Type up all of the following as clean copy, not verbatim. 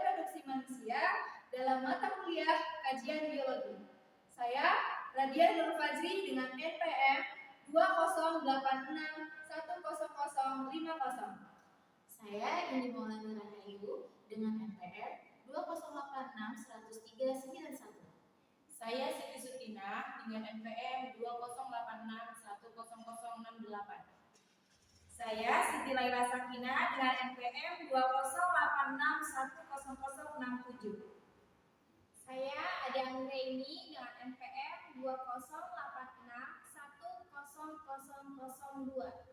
reproduksi manusia dalam mata kuliah kajian biologi. Saya Radian Nur Fajri dengan NPM 2086100050. Saya Indi Maulani Rahayu dengan NPM 2086100391. Saya Siti Sutina dengan NPM 2086100068. Saya Siti Laila Sakina dengan NPM 2086100067. Saya Ade Anggraini dengan NPM 2086100002.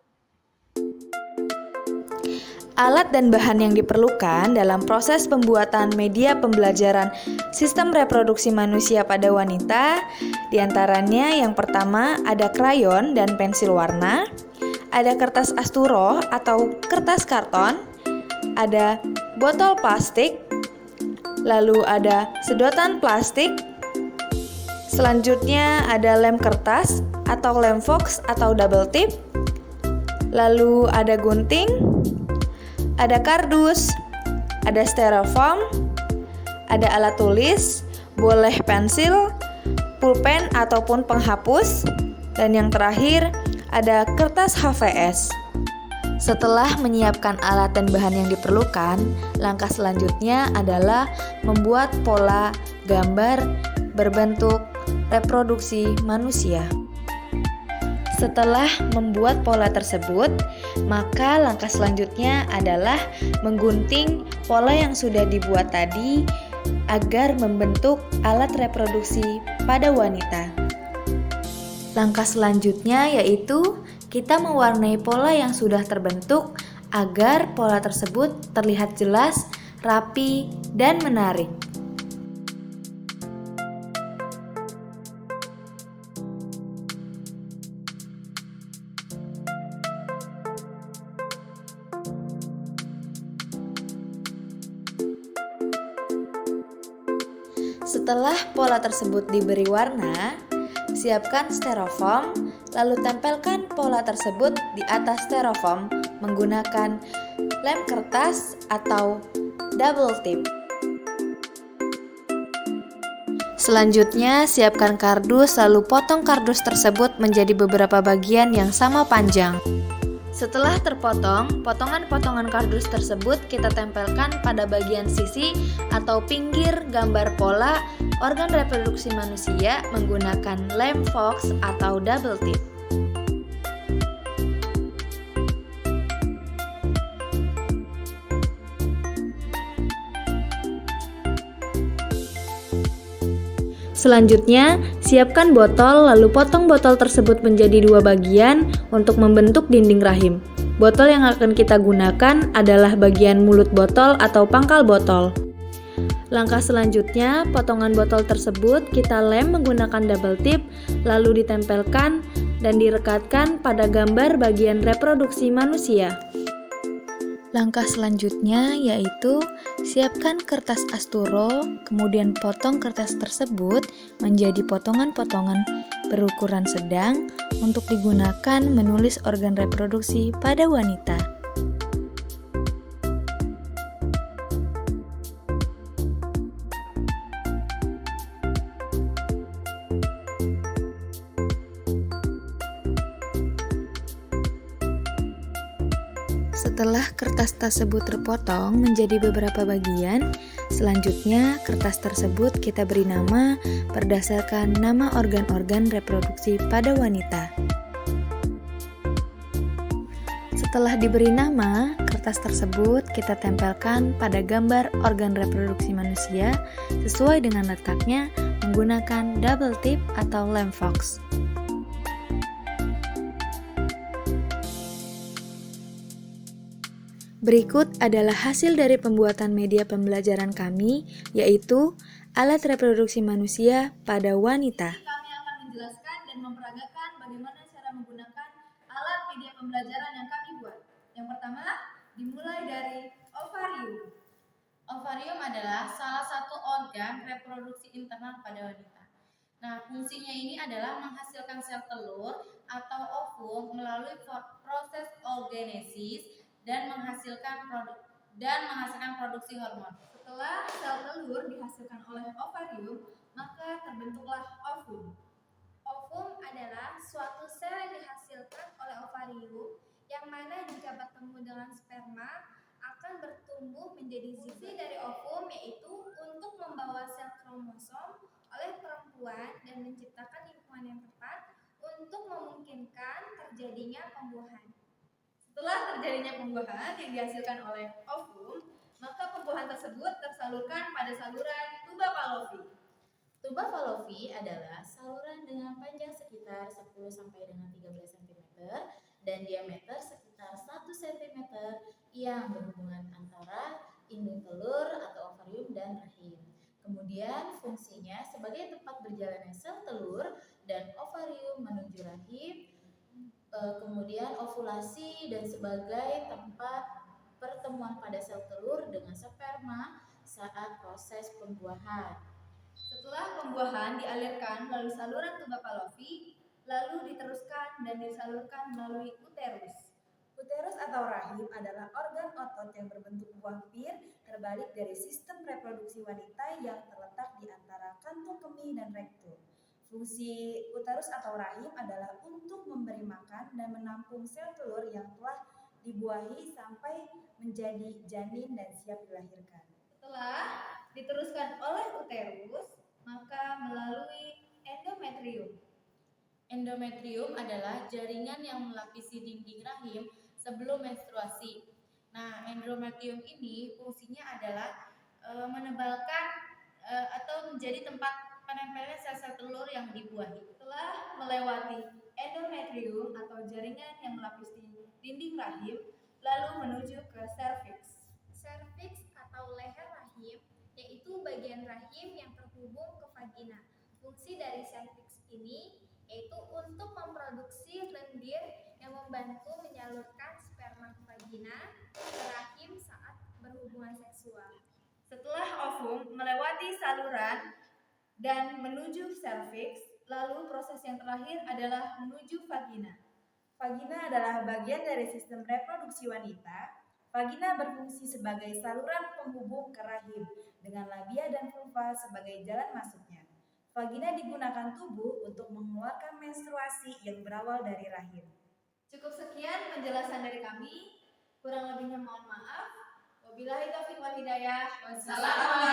Alat dan bahan yang diperlukan dalam proses pembuatan media pembelajaran sistem reproduksi manusia pada wanita, diantaranya yang pertama ada krayon dan pensil warna, ada kertas asturo atau kertas karton, ada botol plastik, lalu ada sedotan plastik, selanjutnya ada lem kertas atau lem fox atau double tip, lalu ada gunting, ada kardus, ada styrofoam, ada alat tulis, boleh pensil, pulpen ataupun penghapus, dan yang terakhir ada kertas HVS. Setelah menyiapkan alat dan bahan yang diperlukan, langkah selanjutnya adalah membuat pola gambar berbentuk reproduksi manusia. Setelah membuat pola tersebut, maka langkah selanjutnya adalah menggunting pola yang sudah dibuat tadi agar membentuk alat reproduksi pada wanita. Langkah selanjutnya yaitu kita mewarnai pola yang sudah terbentuk agar pola tersebut terlihat jelas, rapi, dan menarik. Setelah pola tersebut diberi warna, siapkan styrofoam, lalu tempelkan pola tersebut di atas styrofoam menggunakan lem kertas atau double tip. Selanjutnya, siapkan kardus, lalu potong kardus tersebut menjadi beberapa bagian yang sama panjang. Setelah terpotong, potongan-potongan kardus tersebut kita tempelkan pada bagian sisi atau pinggir gambar pola organ reproduksi manusia menggunakan lem fox atau double tip. Selanjutnya, siapkan botol lalu potong botol tersebut menjadi dua bagian untuk membentuk dinding rahim. Botol yang akan kita gunakan adalah bagian mulut botol atau pangkal botol. Langkah selanjutnya, potongan botol tersebut kita lem menggunakan double tip lalu ditempelkan dan direkatkan pada gambar bagian reproduksi manusia. Langkah selanjutnya yaitu siapkan kertas asturo, kemudian potong kertas tersebut menjadi potongan-potongan berukuran sedang untuk digunakan menulis organ reproduksi pada wanita. Setelah kertas tersebut terpotong menjadi beberapa bagian, selanjutnya kertas tersebut kita beri nama berdasarkan nama organ-organ reproduksi pada wanita. Setelah diberi nama, kertas tersebut kita tempelkan pada gambar organ reproduksi manusia sesuai dengan letaknya menggunakan double tip atau lem fox. Berikut adalah hasil dari pembuatan media pembelajaran kami, yaitu alat reproduksi manusia pada wanita. Kami akan menjelaskan dan memperagakan bagaimana cara menggunakan alat media pembelajaran yang kami buat. Yang pertama, dimulai dari ovarium. Ovarium adalah salah satu organ reproduksi internal pada wanita. Nah, fungsinya ini adalah menghasilkan sel telur atau ovum melalui proses oogenesis dan menghasilkan produk dan menghasilkan produksi hormon. Setelah sel telur dihasilkan oleh ovarium, maka terbentuklah ovum. Ovum adalah suatu sel yang dihasilkan oleh ovarium yang mana jika bertemu dengan sperma akan bertumbuh menjadi fungsi dari ovum, yaitu untuk membawa sel kromosom oleh perempuan dan menciptakan lingkungan yang tepat untuk memungkinkan terjadinya pembuahan. Setelah terjadinya pembuahan yang dihasilkan oleh ovum, maka pembuahan tersebut tersalurkan pada saluran tuba Fallopi. Tuba Fallopi adalah saluran dengan panjang sekitar 10 sampai dengan 13 cm dan diameter sekitar 1 cm yang berhubungan antara indung telur atau ovarium dan rahim. Kemudian fungsinya sebagai tempat berjalannya sel telur dan ovarium menuju rahim, kemudian ovulasi dan sebagai tempat pertemuan pada sel telur dengan sperma saat proses pembuahan. Setelah pembuahan dialirkan melalui saluran tuba Fallopi, lalu diteruskan dan disalurkan melalui uterus. Uterus atau rahim adalah organ otot yang berbentuk buah pir terbalik dari sistem reproduksi wanita yang terletak di antara kantung kemih dan rektum. Fungsi uterus atau rahim adalah untuk memberi makan dan menampung sel telur yang telah dibuahi sampai menjadi janin dan siap dilahirkan. Setelah diteruskan oleh uterus, maka melalui endometrium. Endometrium adalah jaringan yang melapisi dinding rahim sebelum menstruasi. Nah, endometrium ini fungsinya adalah menebalkan atau menjadi tempat penempelnya sel-sel telur yang dibuahi. Setelah melewati endometrium atau jaringan yang melapisi dinding rahim, lalu menuju ke serviks. Serviks atau leher rahim yaitu bagian rahim yang terhubung ke vagina. Fungsi dari serviks ini yaitu untuk memproduksi lendir yang membantu menyalurkan sperma ke vagina ke rahim saat berhubungan seksual. Setelah ovum melewati saluran dan menuju serviks, lalu proses yang terakhir adalah menuju vagina. Vagina adalah bagian dari sistem reproduksi wanita. Vagina berfungsi sebagai saluran penghubung ke rahim dengan labia dan vulva sebagai jalan masuknya. Vagina digunakan tubuh untuk mengeluarkan menstruasi yang berawal dari rahim. Cukup sekian penjelasan dari kami. Kurang lebihnya mohon maaf. Wabillahi taufiq wal hidayah. Wassalamualaikum